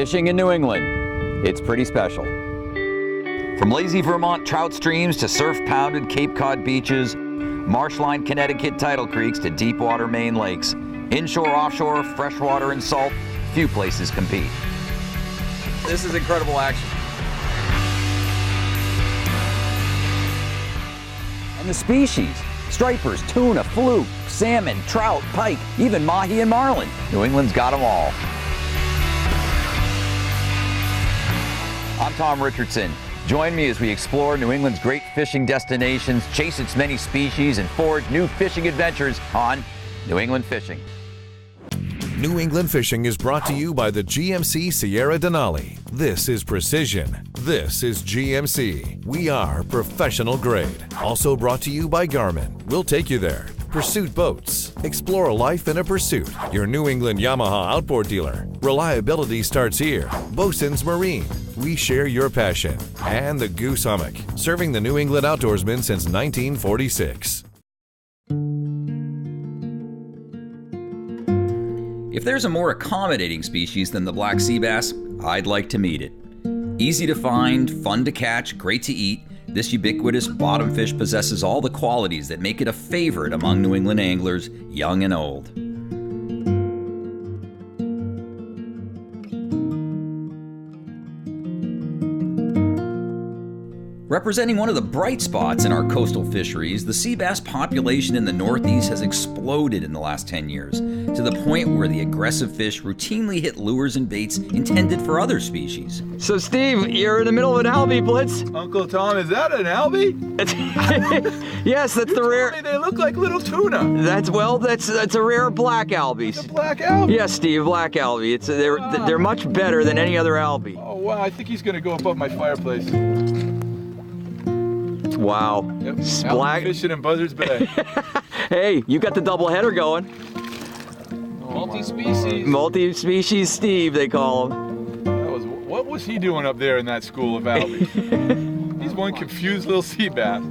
Fishing in New England, it's pretty special. From lazy Vermont trout streams to surf-pounded Cape Cod beaches, marshline Connecticut tidal creeks to deep water Maine lakes, inshore, offshore, freshwater and salt, few places compete. This is incredible action. And the species, stripers, tuna, fluke, salmon, trout, pike, even mahi and marlin. New England's got them all. I'm Tom Richardson. Join me as we explore New England's great fishing destinations, chase its many species, and forge new fishing adventures on New England Fishing. New England Fishing is brought to you by the GMC Sierra Denali. This is precision. This is GMC. We are professional grade. Also brought to you by Garmin. We'll take you there. Pursuit Boats. Explore life in a pursuit. Your New England Yamaha outboard dealer. Reliability starts here. Bosun's Marine. We share your passion. And the Goose Hummock. Serving the New England outdoorsman since 1946. If there's a more accommodating species than the black sea bass, I'd like to meet it. Easy to find, fun to catch, great to eat, this ubiquitous bottom fish possesses all the qualities that make it a favorite among New England anglers, young and old. Representing one of the bright spots in our coastal fisheries, the sea bass population in the Northeast has exploded in the last 10 years, to the point where the aggressive fish routinely hit lures and baits intended for other species. So Steve, you're in the middle of an albie blitz. Uncle Tom, is that an albie? Yes, that's the rare. They look like little tuna. That's a rare black albie. It's a black albie? Yes, Steve, black albie. They're much better than any other albie. Oh wow, I think he's gonna go above my fireplace. Wow. Yep. Black Fishing in Buzzards Bay. Hey, you got the double header going. Multi-species. Multi-species Steve, they call him. What was he doing up there in that school of albies? He's one confused little sea bass.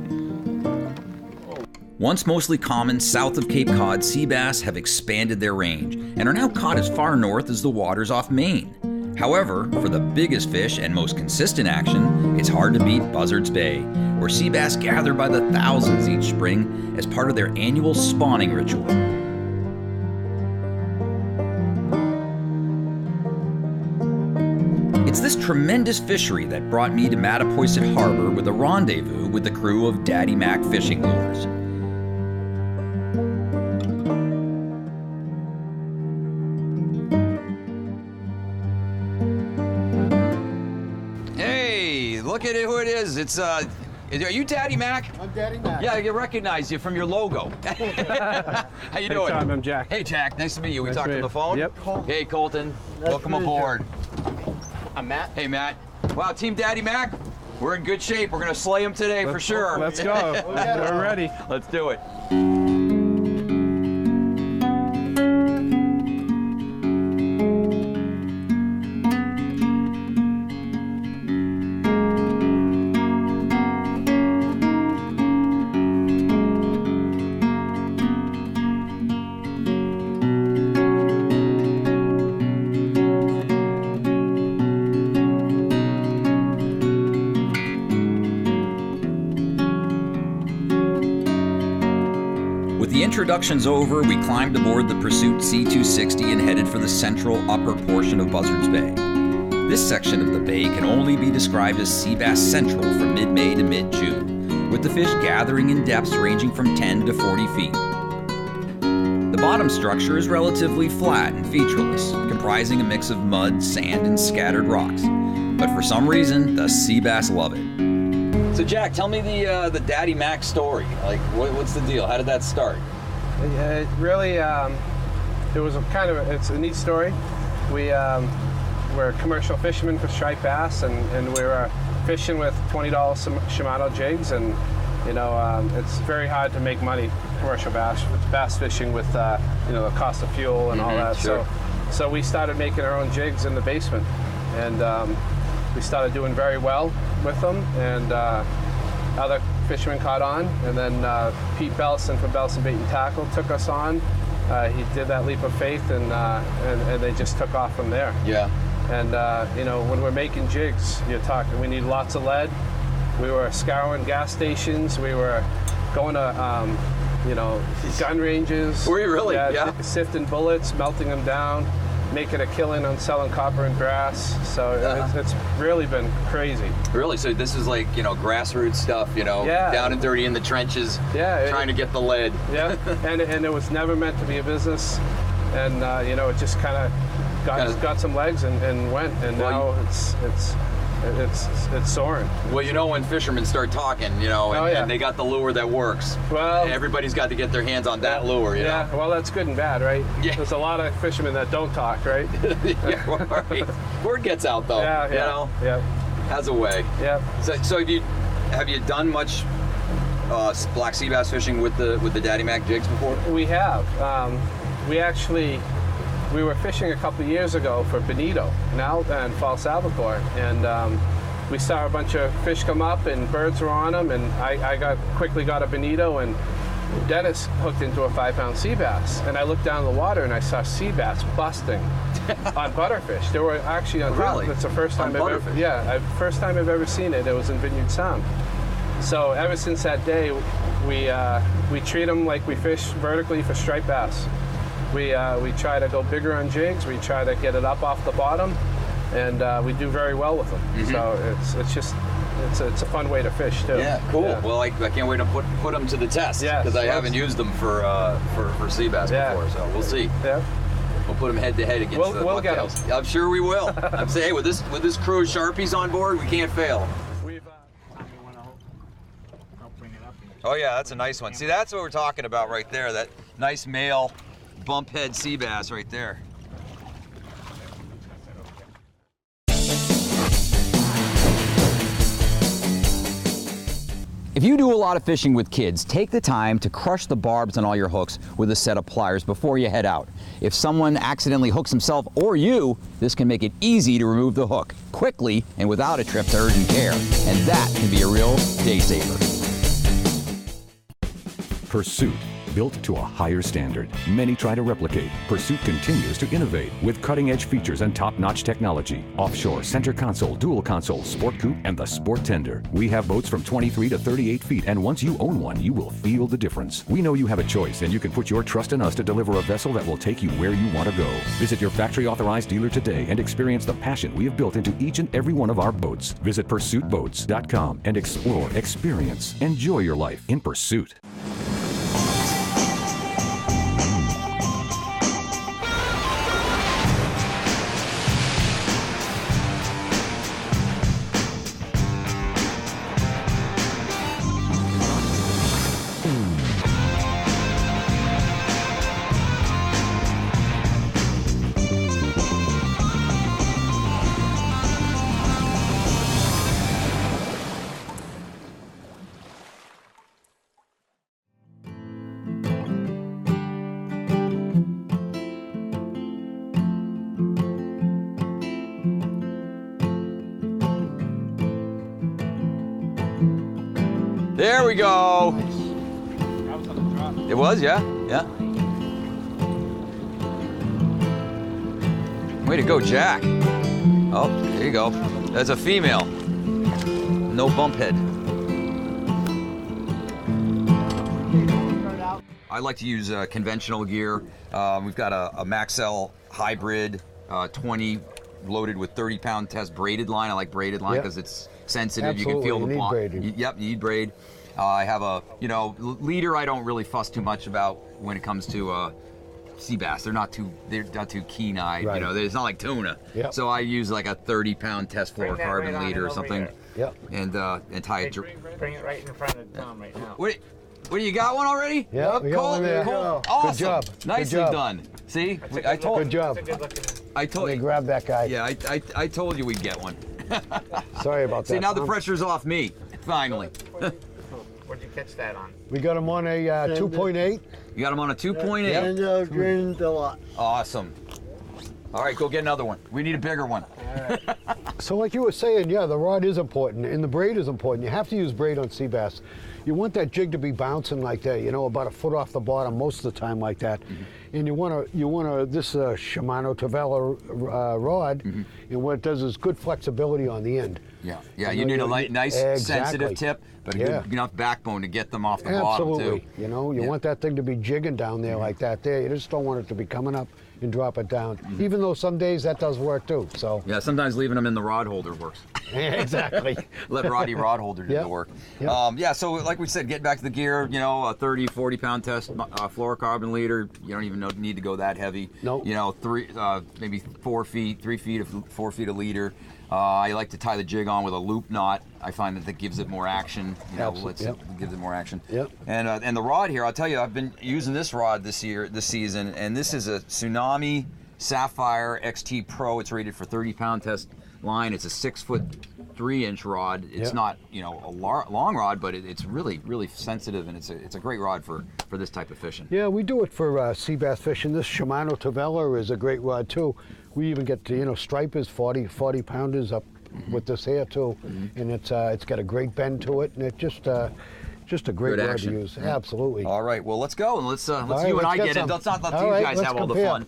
Once mostly common south of Cape Cod, sea bass have expanded their range and are now caught as far north as the waters off Maine. However, for the biggest fish and most consistent action, it's hard to beat Buzzards Bay, where sea bass gather by the thousands each spring as part of their annual spawning ritual. It's this tremendous fishery that brought me to Mattapoisett Harbor with a rendezvous with the crew of Daddy Mac Fishing Lures. Look at it, who it is. It's, are you Daddy Mac? I'm Daddy Mac. Yeah, I recognize you from your logo. How you doing? Hey, Tom, I'm Jack. Hey, Jack. Nice to meet you. We Nice talked to on meet the you. phone? Yep. Hey, Colton. Nice Welcome to meet you. aboard. I'm Matt. Hey, Matt. Wow, Team Daddy Mac, we're in good shape. We're going to slay him today for sure. Let's go. We're ready. Let's do it. With the introductions over, we climbed aboard the Pursuit C260 and headed for the central upper portion of Buzzards Bay. This section of the bay can only be described as sea bass central from mid-May to mid-June, with the fish gathering in depths ranging from 10 to 40 feet. The bottom structure is relatively flat and featureless, comprising a mix of mud, sand, and scattered rocks. But for some reason, the sea bass love it. So Jack, tell me the Daddy Mac story. Like, what's the deal? How did that start? It really, it was it's a neat story. We're commercial fishermen for striped bass, and we were fishing with $20 Shimano jigs, and it's very hard to make money commercial bass fishing with the cost of fuel and all that. Sure. So we started making our own jigs in the basement, and we started doing very well with them, and other fishermen caught on, and then Pete Belson from Belson Bait and Tackle took us on. He did that leap of faith, and they just took off from there. Yeah. And you know, when we're making jigs, we need lots of lead. We were scouring gas stations. We were going to, you know, gun ranges. Were you really? Yeah. Sifting bullets, melting them down, making a killing on selling copper and brass. So it's really been crazy. Really? So this is like, you know, grassroots stuff, you know, down and dirty in the trenches, trying to get the lead. Yeah, and it was never meant to be a business. And, you know, it just kind of got some legs and went. And now it's soaring. Well, you know, when fishermen start talking, you know, and they got the lure that works. Well, everybody's got to get their hands on that lure, you know? Well, that's good and bad, right? Yeah. There's a lot of fishermen that don't talk, right? Right. Word gets out, though. You know? Yeah. Has a way. Yeah. So have you done much black sea bass fishing with the Daddy Mac jigs before? We have. We were fishing a couple of years ago for bonito and false albacore, and we saw a bunch of fish come up and birds were on them, and I quickly got a bonito, and Dennis hooked into a 5-pound sea bass, and I looked down in the water and I saw sea bass busting on butterfish. They were actually on really? It's the first time first time I've ever seen it. It was in Vineyard Sound. So ever since that day, we treat them like we fish vertically for striped bass. We try to go bigger on jigs. We try to get it up off the bottom, and we do very well with them. Mm-hmm. So it's a fun way to fish too. Yeah, cool. Yeah. Well, I can't wait to put them to the test because I haven't used them for sea bass before. So we'll see. Yeah. We'll put them head to head against the bucktails. I'm sure we will. I'm saying, hey, with this crew of Sharpies on board, we can't fail. Oh yeah, that's a nice one. See, that's what we're talking about right there. That nice male bump head sea bass right there. If you do a lot of fishing with kids, take the time to crush the barbs on all your hooks with a set of pliers before you head out. If someone accidentally hooks himself or you, this can make it easy to remove the hook quickly and without a trip to urgent care. And that can be a real day saver. Pursuit, built to a higher standard. Many try to replicate. Pursuit continues to innovate with cutting-edge features and top-notch technology. Offshore, center console, dual console, sport coupe, and the sport tender. We have boats from 23 to 38 feet, and once you own one, you will feel the difference. We know you have a choice, and you can put your trust in us to deliver a vessel that will take you where you want to go. Visit your factory-authorized dealer today and experience the passion we have built into each and every one of our boats. Visit PursuitBoats.com and explore, experience, enjoy your life in Pursuit. There we go. That was on the drop. It was, yeah. Way to go, Jack. Oh, there you go. That's a female. No bump head. I like to use conventional gear. We've got a Maxell hybrid 20 loaded with 30-pound test braided line. I like braided line because it's sensitive. Absolutely. You can feel the need bond. braided. Yep, you need braid. I have a, leader I don't really fuss too much about when it comes to sea bass. They're not too keen-eyed, Right. It's not like tuna. Yep. So I use like a 30-pound test fluorocarbon leader or something. Yep. And tie it. Bring it right in front of Tom right now. What do you got one already? Yeah, we got one there. Cool. Good Awesome. job. Nicely Good job. done. See, Good job. I told Let me you. grab that guy. Yeah, I told you we'd get one. Sorry about that. See, now the Tom. pressure's off me. Finally. Where'd you catch that on? We got him on a 2.8. You got him on a 2.8. Yeah. Drained a lot. Awesome. All right, go get another one. We need a bigger one. All right. So like you were saying, yeah, the rod is important and the braid is important. You have to use braid on sea bass. You want that jig to be bouncing like that, you know, about a foot off the bottom most of the time like that. And you want this Shimano Tavella rod, and what it does is good flexibility on the end. Yeah, you need a nice, sensitive tip, but a good enough backbone to get them off the bottom too. You know, you want that thing to be jigging down there like that there. You just don't want it to be coming up and drop it down. Even though some days that does work too. So yeah, sometimes leaving them in the rod holder works. Exactly. Let Roddy rod holder do the work. Yeah, so like we said, getting back to the gear, you know, a 30, 40 pound test fluorocarbon leader. You don't even need to go that heavy. No. You know, maybe 4 feet, 3 feet of 4 feet a leader. I like to tie the jig on with a loop knot. I find that gives it more action. You know, it gives it more action. Yep. And the rod here, I'll tell you, I've been using this rod this season, and this is a Tsunami Sapphire XT Pro. It's rated for 30-pound test line. It's a 6'3" rod. It's not, you know, a long rod, but it's really, really sensitive, and it's a great rod for this type of fishing. Yeah, we do it for sea bass fishing. This Shimano Tavella is a great rod too. We even get to, you know, stripers, 40 pounders up with this here too, and it's got a great bend to it, and it's just a great rod to use. Yeah. Absolutely. All right, well, let's go and let's right, you and I get get some. it. Let's not let All these right, guys let's have all the compare. fun.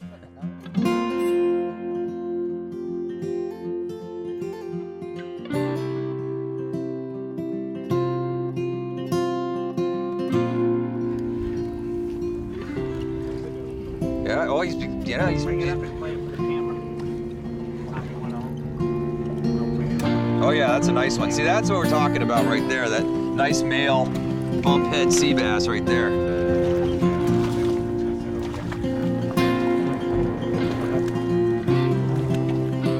Yeah. Oh, he's Bring it up and play it for the camera. Oh yeah, that's a nice one. See, that's what we're talking about right there. That nice male bump head sea bass right there.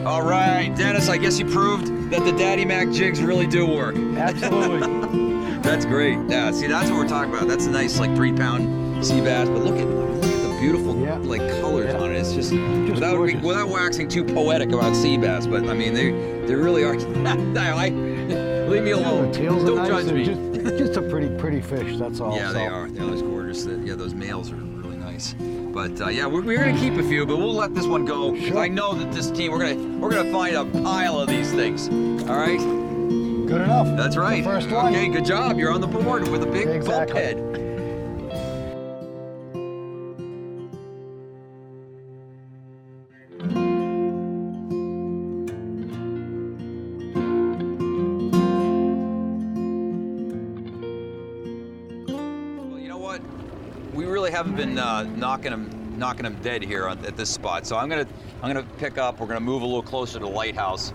All right, Dennis, I guess you proved that the Daddy Mac jigs really do work. Absolutely. That's great. Yeah, see, that's what we're talking about. That's a nice, like, 3-pound sea bass. But look at the beautiful, like, colors on it. It's just without waxing too poetic about sea bass. But I mean, they really are. Leave me alone. The tails Don't are nice. judge me. Just a pretty fish. That's all. Yeah, they are. They're always gorgeous. Yeah, those males are really nice. But yeah, we're gonna keep a few, but we'll let this one go because I know that this team we're gonna find a pile of these things. All right. Good enough. That's right. The first one. Okay, good job. You're on the board with a big bump head. Well, you know what? We really haven't been knocking them dead here at this spot. So I'm gonna pick up. We're gonna move a little closer to the lighthouse.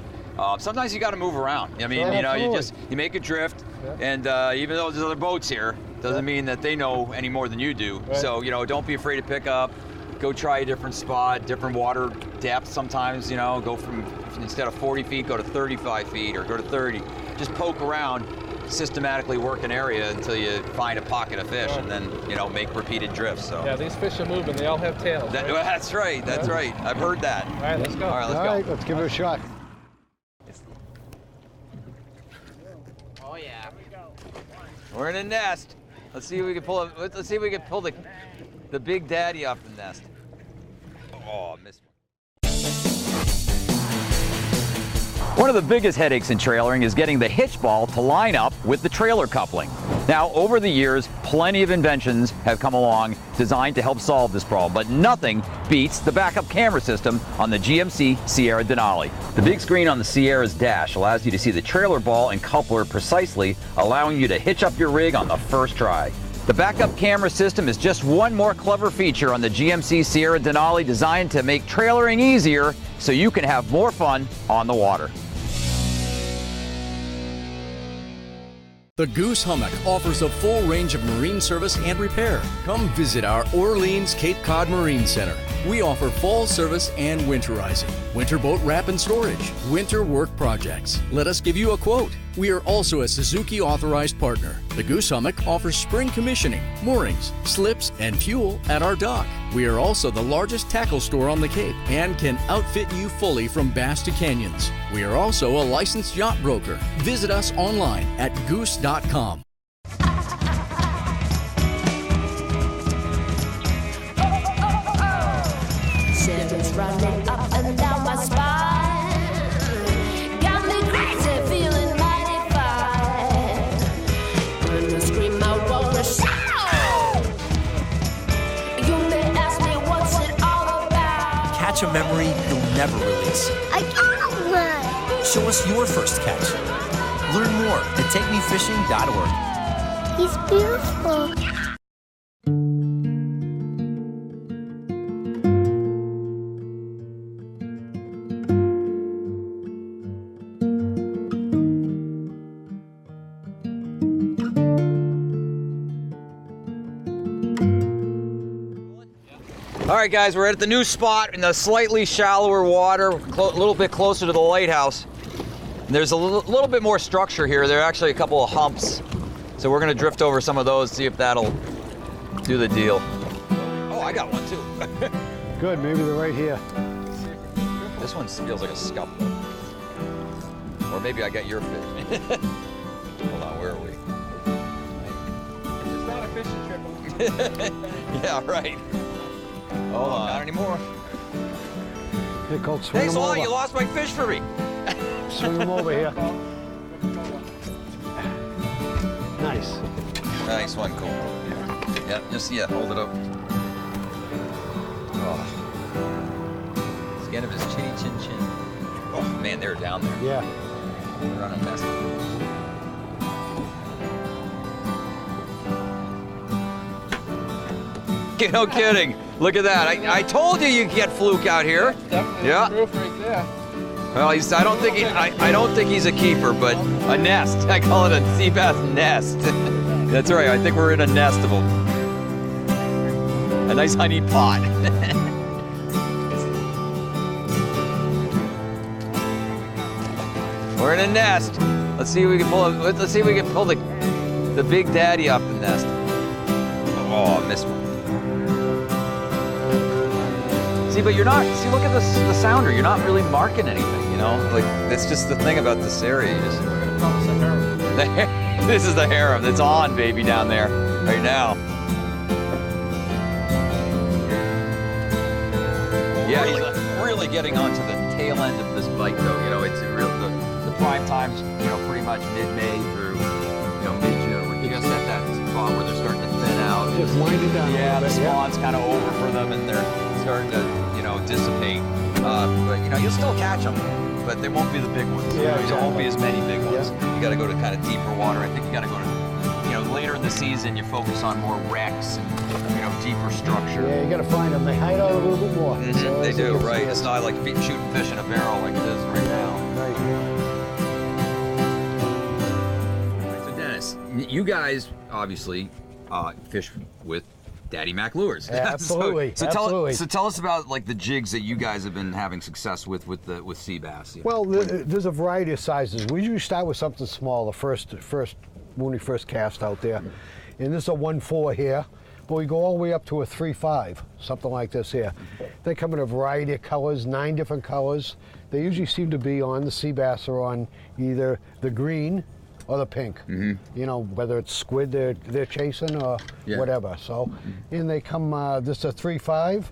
Sometimes you got to move around. I mean, you know, you make a drift, and even though there's other boats here, doesn't mean that they know any more than you do. Right. So, you know, don't be afraid to pick up. Go try a different spot, different water depth. Sometimes, you know, go from instead of 40 feet, go to 35 feet or go to 30. Just poke around, systematically work an area until you find a pocket of fish, and then, you know, make repeated drifts. So. Yeah, these fish are moving. They all have tails. That's right. That's right. I've heard that. All right, let's go. All right, let's All go. right, let's give it a shot. Oh yeah. We're in a nest. Let's see if we can pull it. Let's see if we can pull the big daddy off the nest. Oh, I missed one. One of the biggest headaches in trailering is getting the hitch ball to line up with the trailer coupling. Now, over the years, plenty of inventions have come along designed to help solve this problem, but nothing beats the backup camera system on the GMC Sierra Denali. The big screen on the Sierra's dash allows you to see the trailer ball and coupler precisely, allowing you to hitch up your rig on the first try. The backup camera system is just one more clever feature on the GMC Sierra Denali, designed to make trailering easier so you can have more fun on the water. The Goose Hummock offers a full range of marine service and repair. Come visit our Orleans Cape Cod Marine Center. We offer fall service and winterizing, winter boat wrap and storage, winter work projects. Let us give you a quote. We are also a Suzuki authorized partner. The Goose Hummock offers spring commissioning, moorings, slips, and fuel at our dock. We are also the largest tackle store on the Cape and can outfit you fully from bass to canyons. We are also a licensed yacht broker. Visit us online at goose.com. Shivers running up and down my spine. catch a memory you'll never release. I got one. Show us your first catch. Learn more at takemefishing.org. He's beautiful. All right, guys, we're at the new spot in the slightly shallower water, a little bit closer to the lighthouse. There's a little bit more structure here. There are actually a couple of humps. So we're gonna drift over some of those, see if that'll do the deal. Oh, I got one too. Good, maybe they're right here. This one feels like a scup. Or maybe I got your fish. Hold on, where are we? It's not a fishing trip. Yeah, right. Hold on. Not anymore. They're called swing Thanks them a lot, over. you lost my fish for me. Swing them over here. Nice. Nice one, cool. Yeah, hold it up. Oh. Skin of his chinny chin chin. Oh man, they're down there. Yeah. They're on a mess. No kidding. Look at that. I told you you could get fluke out here. Definitely Yeah. proof right there. Well, I don't think he's a keeper, but a nest. I call it a sea bass nest. That's right. I think we're in a nest of them. A nice honey pot. We're in a nest. Let's see if we can pull. Let's see if we can pull the big daddy off the nest. Oh, I missed one. See, but you're not. See, look at this. The sounder. You're not really marking anything. You know, like that's just the thing about this area. You just. This is the harem that's on, baby, down there right now. Yeah, he's really getting onto the tail end of this bite, though. You know, it's real. The prime time's, you know, pretty much mid-May through, you know, mid-June. We're just at that spot where they're starting to thin out. Just winding down. Yeah, the spawn's kind of over for them, and they're starting to, you know, dissipate. But you know, you'll still catch them, but they won't be the big ones. Yeah, There won't be as many big ones. Yeah. You got to go to kind of deeper water. I think you got to go to, you know, later in the season. You focus on more wrecks and, you know, deeper structure. Yeah, you got to find them. They hide out a little bit more. So They do, it's- right? It's not like shooting fish in a barrel like it is right now. Right. So Dennis, you guys obviously fish with Daddy Mac lures. Absolutely, absolutely. Tell us about like the jigs that you guys have been having success with sea bass. Well, there's a variety of sizes. We usually start with something small, the first when we first cast out there. And this is a 1.4 here, but we go all the way up to a 3.5, something like this here. They come in a variety of colors, 9 different colors. They usually seem to be on, the sea bass are on either the green or the pink. You know, whether it's squid they're chasing or whatever. So, and they come, this is a 3.5,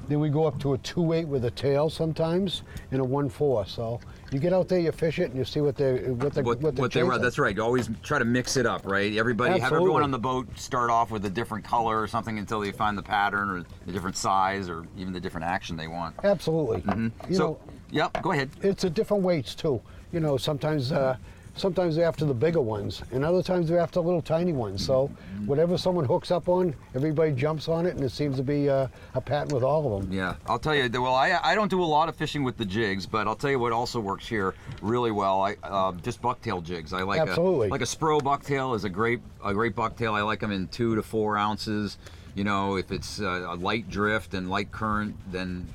then we go up to a 2.8 with a tail sometimes, and a 1.4. So you get out there, you fish it, and you see what they're chasing. That's right. You always try to mix it up, right? Have everyone Absolutely. on the boat start off with a different color or something until they find the pattern or the different size or even the different action they want. Absolutely. You know, Yep, go ahead. it's a different weights too. You know, sometimes they're after the bigger ones, and other times they're after little tiny ones. So whatever someone hooks up on, everybody jumps on it, and it seems to be a pattern with all of them. Yeah, I'll tell you. Well, I don't do a lot of fishing with the jigs, but I'll tell you what also works here really well. Just bucktail jigs. I like Absolutely. a Spro bucktail is a great bucktail. I like them in 2 to 4 ounces. You know, if it's a light drift and light current, then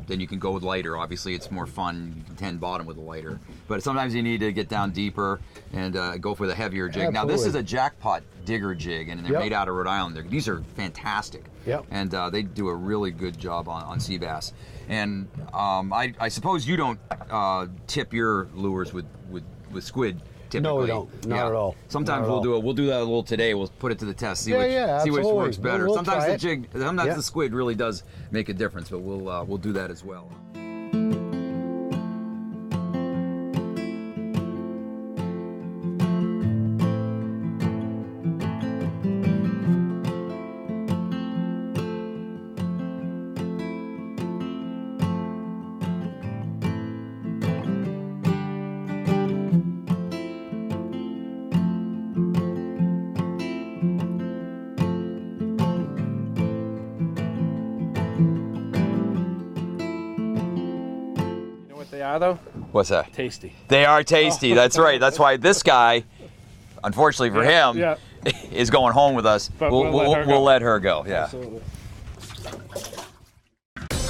you can go with lighter. Obviously, it's more fun. You can tend bottom with a lighter. But sometimes you need to get down deeper and go for the heavier jig. Absolutely. Now, this is a jackpot digger jig, and they're made out of Rhode Island. These are fantastic. Yep. And they do a really good job on sea bass. And I suppose you don't tip your lures with squid. Typically. No, we don't. Not at all. Sometimes Not at all. We'll do that a little today. We'll put it to the test. See which absolutely. works better. We'll Sometimes try the it. jig, sometimes the squid really does make a difference, but we'll do that as well. are, though? What's that? Tasty. They are tasty. That's right. That's why this guy, unfortunately for him, is going home with us. But we'll let her go. Yeah. Absolutely.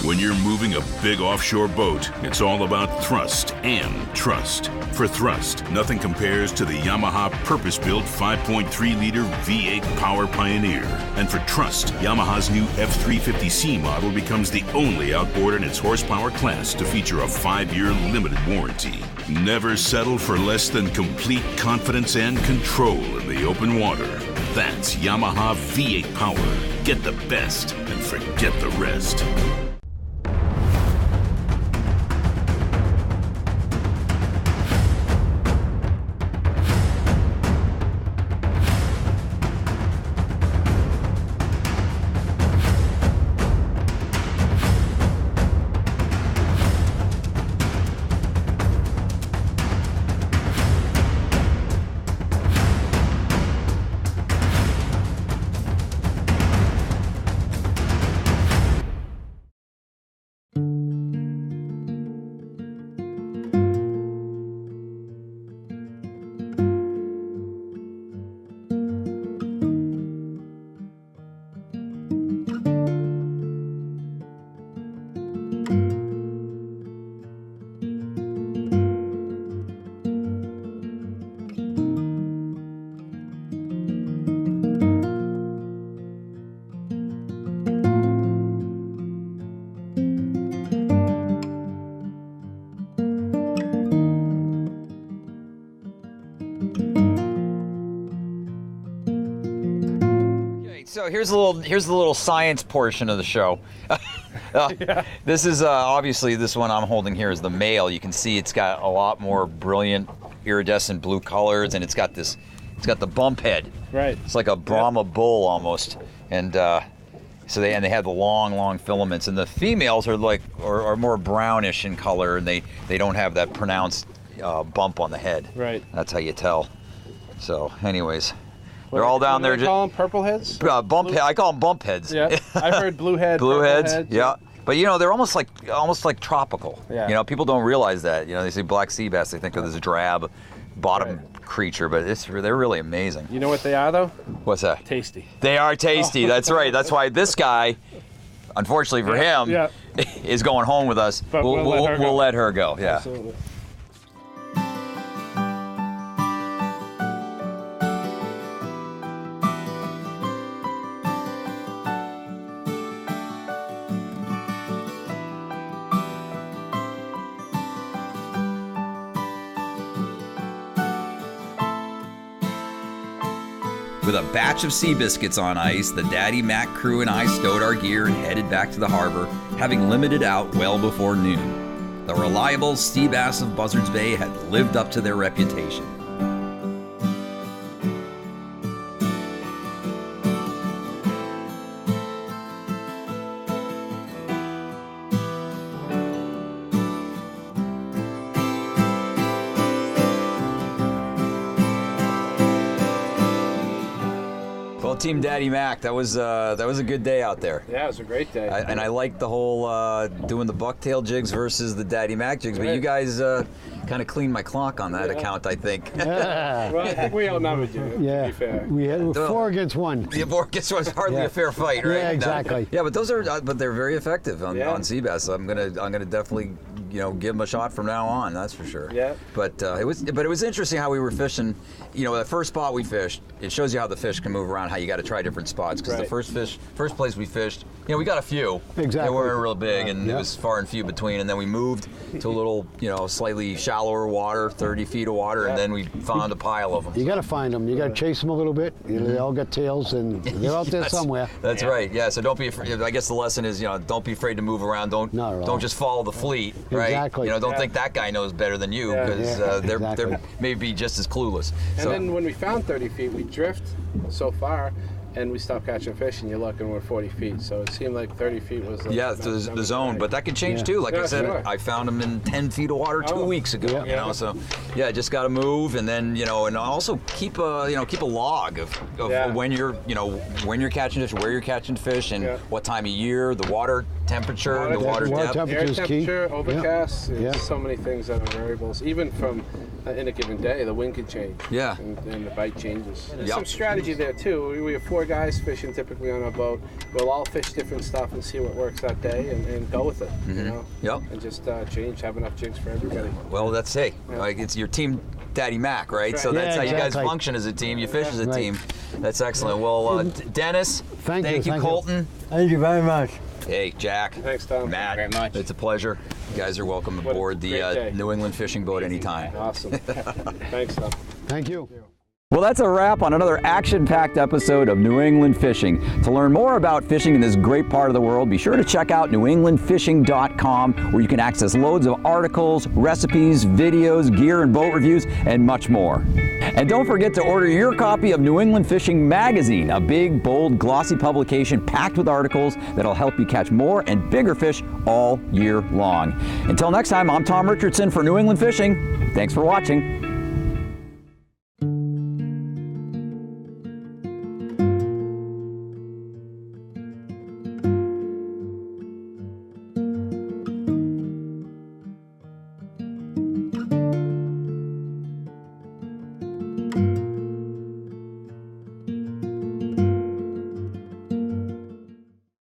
When you're moving a big offshore boat, it's all about thrust and trust. For thrust, nothing compares to the Yamaha purpose-built 5.3-liter V8 Power Pioneer. And for trust, Yamaha's new F350C model becomes the only outboard in its horsepower class to feature a 5-year limited warranty. Never settle for less than complete confidence and control in the open water. That's Yamaha V8 Power. Get the best and forget the rest. So here's the little science portion of the show. This is obviously this one I'm holding here is the male. You can see it's got a lot more brilliant iridescent blue colors, and it's got the bump head. Right. It's like a Brahma bull almost, and so they have the long filaments. And the females are are more brownish in color, and they don't have that pronounced bump on the head. Right. That's how you tell. So, anyways. They're all down there. What do you call them? Purple heads? Bump head. I call them bump heads. Yeah, I've heard blue head. Blue heads. Heads. Yeah, but they're almost like tropical. Yeah. People don't realize that. They say black sea bass, they think of this drab bottom creature, but they're really amazing. You know what they are, though? What's that? Tasty. They are tasty. That's right. That's why this guy, unfortunately for him, is going home with us. But we'll let her go. Yeah. Absolutely. With a batch of sea biscuits on ice, the Daddy Mac crew and I stowed our gear and headed back to the harbor, having limited out well before noon. The reliable sea bass of Buzzards Bay had lived up to their reputation. Team Daddy Mac, that was a good day out there. Yeah, it was a great day. And I liked the whole doing the bucktail jigs versus the Daddy Mac jigs. But you guys kind of cleaned my clock on that account, I think. Yeah. Well, I think we outnumbered you. Yeah. To be fair. We had 4 against 1. Yeah, 4 against 1 is hardly a fair fight, right? Yeah, exactly. Yeah, but they're very effective on sea bass. So I'm gonna definitely give them a shot from now on. That's for sure. Yeah. But it was interesting how we were fishing. The first spot we fished, it shows you how the fish can move around, how you got to try different spots. Because the first place we fished, we got a few. Exactly. They weren't real big, and it was far and few between. And then we moved to a little, slightly shallower water, 30 feet of water, and then we found a pile of them. You got to find them. You got to chase them a little bit. They all got tails, and they're out there somewhere. That's right. Yeah. So don't be afraid. I guess the lesson is, don't be afraid to move around. Don't just follow the fleet, right? Exactly. Don't think that guy knows better than you, because they're maybe just as clueless. And then when we found 30 feet, we drift so far, and we stopped catching fish, and you look and we're 40 feet. So it seemed like 30 feet was like the zone, but that could change too. Like I said, sure. I found them in 10 feet of water 2 weeks ago. You know, so yeah, just got to move, and then and also keep a log of when you're when you're catching fish, where you're catching fish, and what time of year, the water temperature, the water depth. Air temperature, key. overcast. So many things that are variables. Even from in a given day, the wind could change. Yeah. And the bite changes. There's some strategy there too. We have 4 guys fishing typically on our boat. We'll all fish different stuff and see what works that day and go with it. You know. Yep. And just change, have enough jigs for everybody. Well, that's like it's your team, Daddy Mac, right? That's So right. that's how you guys exactly. function as a team. You fish as a team. That's excellent. Well, Dennis, thank you, Colton. Thank you very much. Hey, Jack. Thanks, Tom. Matt. Very much. It's a pleasure. You guys are welcome aboard the New England fishing boat anytime. Awesome. Thanks, Tom. Thank you. Well, that's a wrap on another action-packed episode of New England Fishing. To learn more about fishing in this great part of the world, be sure to check out newenglandfishing.com, where you can access loads of articles, recipes, videos, gear and boat reviews, and much more. And don't forget to order your copy of New England Fishing Magazine, a big, bold, glossy publication packed with articles that'll help you catch more and bigger fish all year long. Until next time, I'm Tom Richardson for New England Fishing. Thanks for watching.